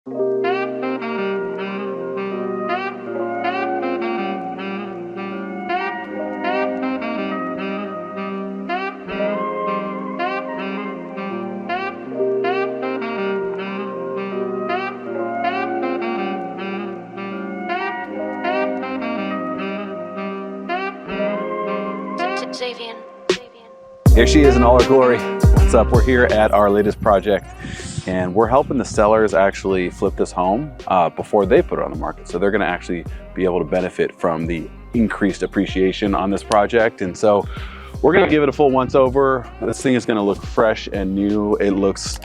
Here she is in all her glory. What's up? We're here at our latest project and we're helping the sellers actually flip this home before they put it on the market. So they're gonna actually be able to benefit from the increased appreciation on this project. And so we're gonna give it a full once over. This thing is gonna look fresh and new. It looks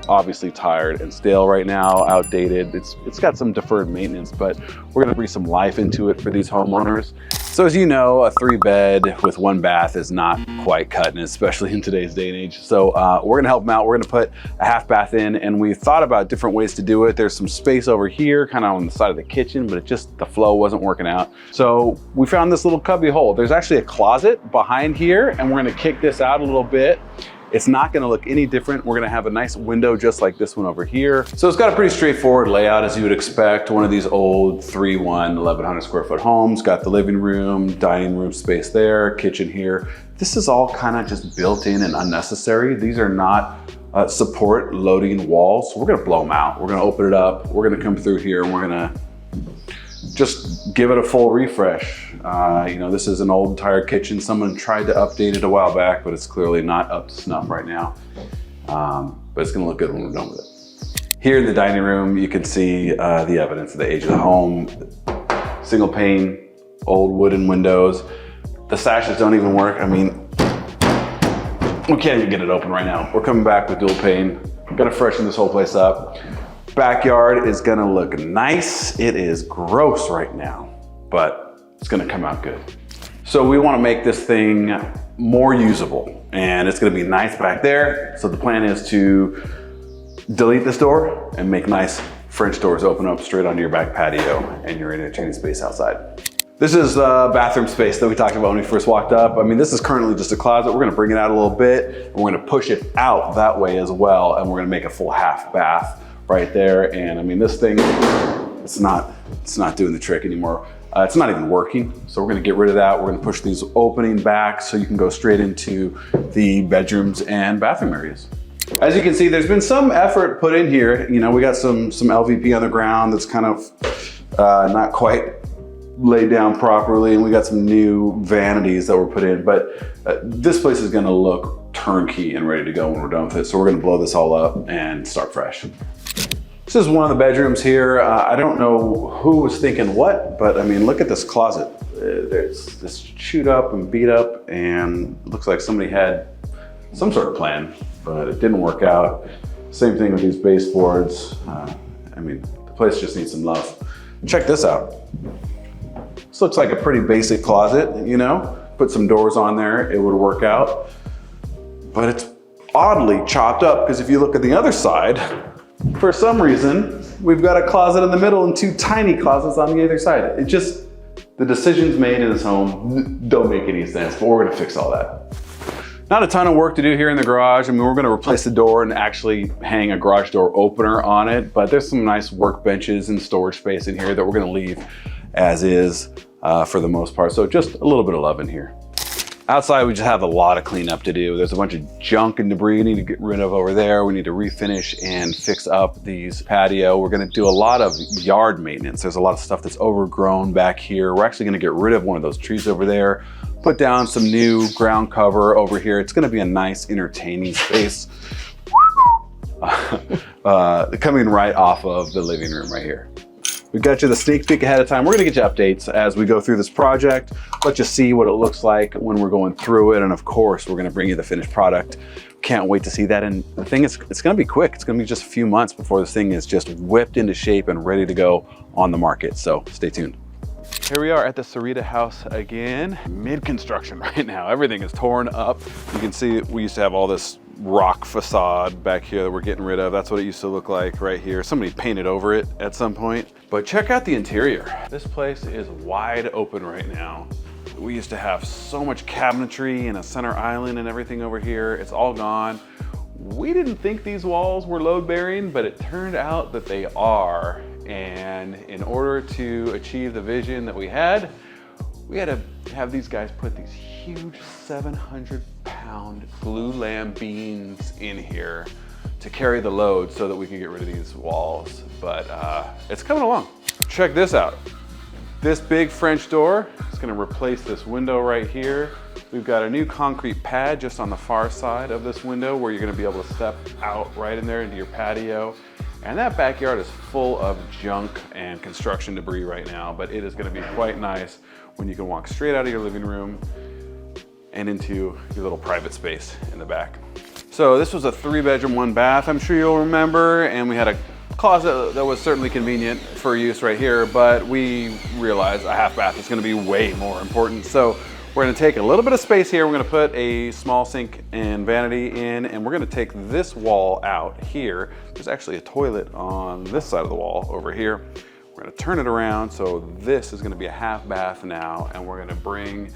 obviously tired and stale right now, outdated. It's got some deferred maintenance, but we're gonna breathe some life into it for these homeowners. So as you know, a 3-bed with 1 bath is not quite cutting it, especially in today's day and age. So we're gonna help them out. We're gonna put a half bath in, and we thought about different ways to do it. There's some space over here, kind of on the side of the kitchen, but the flow wasn't working out. So we found this little cubby hole. There's actually a closet behind here, and we're gonna kick this out a little bit. It's not gonna look any different. We're gonna have a nice window just like this one over here. So it's got a pretty straightforward layout as you would expect. One of these old 3-1, 1,100 square foot homes. Got the living room, dining room space there, kitchen here. This is all kind of just built in and unnecessary. These are not support loading walls. So we're gonna blow them out. We're gonna open it up. We're gonna come through here and we're gonna just give it a full refresh. You know, this is an old tired kitchen. Someone tried to update it a while back, but it's clearly not up to snuff right now. But it's gonna look good when we're done with it. Here in the dining room, you can see the evidence of the age of the home. Single pane, old wooden windows. The sashes don't even work. I mean, we can't even get it open right now. We're coming back with dual pane. We're gonna freshen this whole place up. Backyard is gonna look nice. It is gross right now, but it's gonna come out good. So we wanna make this thing more usable, and it's gonna be nice back there. So the plan is to delete this door and make nice French doors open up straight onto your back patio and your entertaining space outside. This is the bathroom space that we talked about when we first walked up. I mean, this is currently just a closet. We're gonna bring it out a little bit, and we're gonna push it out that way as well, and we're gonna make a full half bath right there. And I mean, this thing, it's not doing the trick anymore. It's not even working. So we're gonna get rid of that. We're gonna push these opening back so you can go straight into the bedrooms and bathroom areas. As you can see, there's been some effort put in here. You know, we got some LVP on the ground that's kind of not quite laid down properly, and we got some new vanities that were put in, but this place is gonna look turnkey and ready to go when we're done with it. So we're gonna blow this all up and start fresh. This is one of the bedrooms here. I don't know who was thinking what, but I mean, look at this closet. There's this chewed up and beat up, and it looks like somebody had some sort of plan, but it didn't work out. Same thing with these baseboards. I mean, the place just needs some love. Check this out. This looks like a pretty basic closet, you know? Put some doors on there, it would work out. But it's oddly chopped up, because if you look at the other side, for some reason, we've got a closet in the middle and 2 tiny closets on the other side. It just, the decisions made in this home don't make any sense, but we're gonna fix all that. Not a ton of work to do here in the garage. I mean, we're gonna replace the door and actually hang a garage door opener on it, but there's some nice workbenches and storage space in here that we're gonna leave as is for the most part. So just a little bit of love in here. Outside, we just have a lot of cleanup to do. There's a bunch of junk and debris we need to get rid of over there. We need to refinish and fix up these patio. We're gonna do a lot of yard maintenance. There's a lot of stuff that's overgrown back here. We're actually gonna get rid of one of those trees over there, put down some new ground cover over here. It's gonna be a nice entertaining space. Coming right off of the living room right here. We got you the sneak peek ahead of time. We're gonna get you updates as we go through this project, let you see what it looks like when we're going through it. And of course, we're gonna bring you the finished product. Can't wait to see that. And the thing is, it's gonna be quick. It's gonna be just a few months before this thing is just whipped into shape and ready to go on the market. So stay tuned. Here we are at the Sarita house again, mid-construction right now. Everything is torn up. You can see we used to have all this rock facade back here that we're getting rid of. That's what it used to look like right here. Somebody painted over it at some point. But check out the interior. This place is wide open right now. We used to have so much cabinetry and a center island and everything over here. It's all gone. We didn't think these walls were load bearing, but it turned out that they are. And in order to achieve the vision that we had to have these guys put these huge 700-pound glulam beams in here to carry the load so that we could get rid of these walls. But it's coming along. Check this out. This big French door is gonna replace this window right here. We've got a new concrete pad just on the far side of this window where you're gonna be able to step out right in there into your patio. And that backyard is full of junk and construction debris right now, but it is gonna be quite nice when you can walk straight out of your living room and into your little private space in the back. So this was a 3-bedroom, 1 bath, I'm sure you'll remember, and we had a closet that was certainly convenient for use right here, but we realized a half bath is gonna be way more important. So we're gonna take a little bit of space here, we're gonna put a small sink and vanity in, and we're gonna take this wall out here. There's actually a toilet on this side of the wall over here. We're gonna turn it around, so this is gonna be a half bath now, and we're gonna bring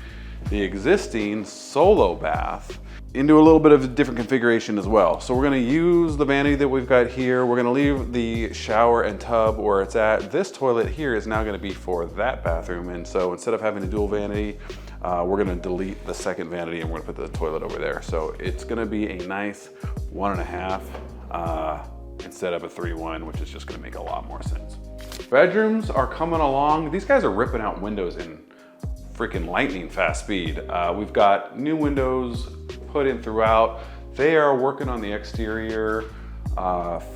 the existing solo bath into a little bit of a different configuration as well. So we're gonna use the vanity that we've got here. We're gonna leave the shower and tub where it's at. This toilet here is now gonna be for that bathroom. And so instead of having a dual vanity, we're gonna delete the second vanity and we're gonna put the toilet over there. So it's gonna be a nice 1.5 instead of a 3-1, which is just gonna make a lot more sense. Bedrooms are coming along. These guys are ripping out windows in freaking lightning fast speed. We've got new windows put in throughout. They are working on the exterior,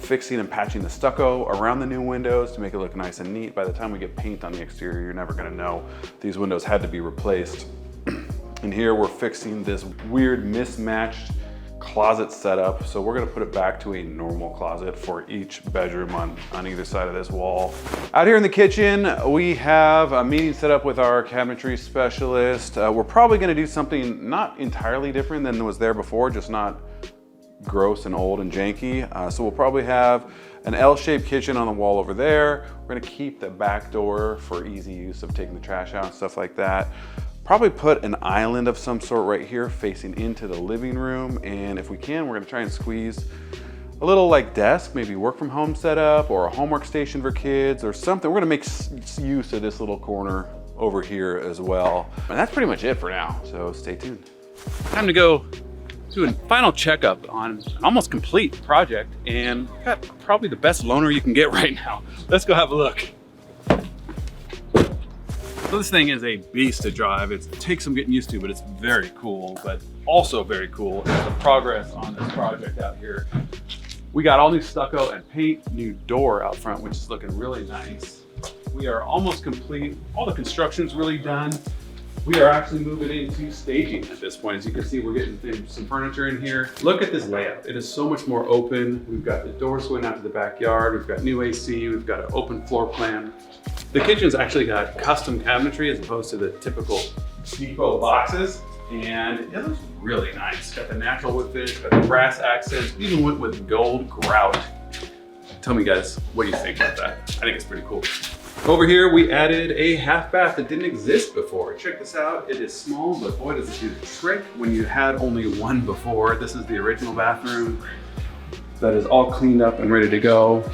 fixing and patching the stucco around the new windows to make it look nice and neat. By the time we get paint on the exterior, you're never gonna know these windows had to be replaced. And here we're fixing this weird mismatched closet setup. So we're gonna put it back to a normal closet for each bedroom on either side of this wall. Out here in the kitchen, we have a meeting set up with our cabinetry specialist. We're probably gonna do something not entirely different than was there before, just not gross and old and janky. So we'll probably have an L-shaped kitchen on the wall over there. We're gonna keep the back door for easy use of taking the trash out and stuff like that. Probably put an island of some sort right here facing into the living room. And if we can, we're gonna try and squeeze a little like desk, maybe work from home setup or a homework station for kids or something. We're gonna make use of this little corner over here as well. And that's pretty much it for now, so stay tuned. Time to go do a final checkup on an almost complete project, and got probably the best loaner you can get right now. Let's go have a look. So this thing is a beast to drive. It takes some getting used to, but it's very cool. But also very cool is the progress on this project out here. We got all new stucco and paint, new door out front, which is looking really nice. We are almost complete. All the construction's really done. We are actually moving into staging at this point. As you can see, we're getting some furniture in here. Look at this layout. It is so much more open. We've got the doors going out to the backyard. We've got new AC. We've got an open floor plan. The kitchen's actually got custom cabinetry as opposed to the typical depot boxes. And it looks really nice. Got the natural wood finish, got the brass accents, we even went with gold grout. Tell me guys, what do you think about that? I think it's pretty cool. Over here, we added a half bath that didn't exist before. Check this out. It is small, but boy, does it do the trick when you had only one before. This is the original bathroom that is all cleaned up and ready to go.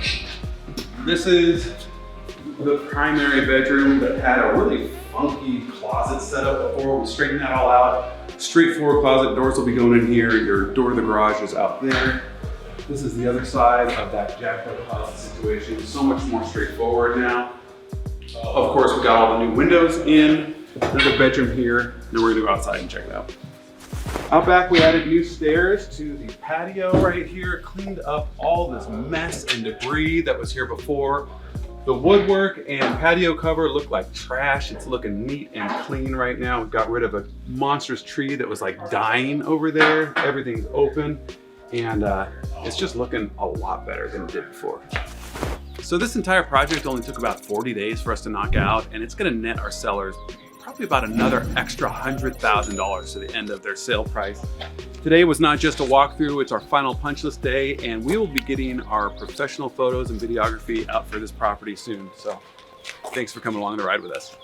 This is the primary bedroom that had a really funky closet setup before. We straightened that all out. Straightforward closet, doors will be going in here. Your door to the garage is out there. This is the other side of that jacked up closet situation. So much more straightforward now. Of course, we got all the new windows in. There's a bedroom here. Then we're gonna go outside and check it out. Out back, we added new stairs to the patio right here, cleaned up all this mess and debris that was here before. The woodwork and patio cover look like trash. It's looking neat and clean right now. We got rid of a monstrous tree that was like dying over there. Everything's open, and it's just looking a lot better than it did before. So this entire project only took about 40 days for us to knock out, and it's gonna net our sellers probably about another extra $100,000 to the end of their sale price. Today was not just a walkthrough, it's our final punch list day, and we will be getting our professional photos and videography out for this property soon. So thanks for coming along the ride with us.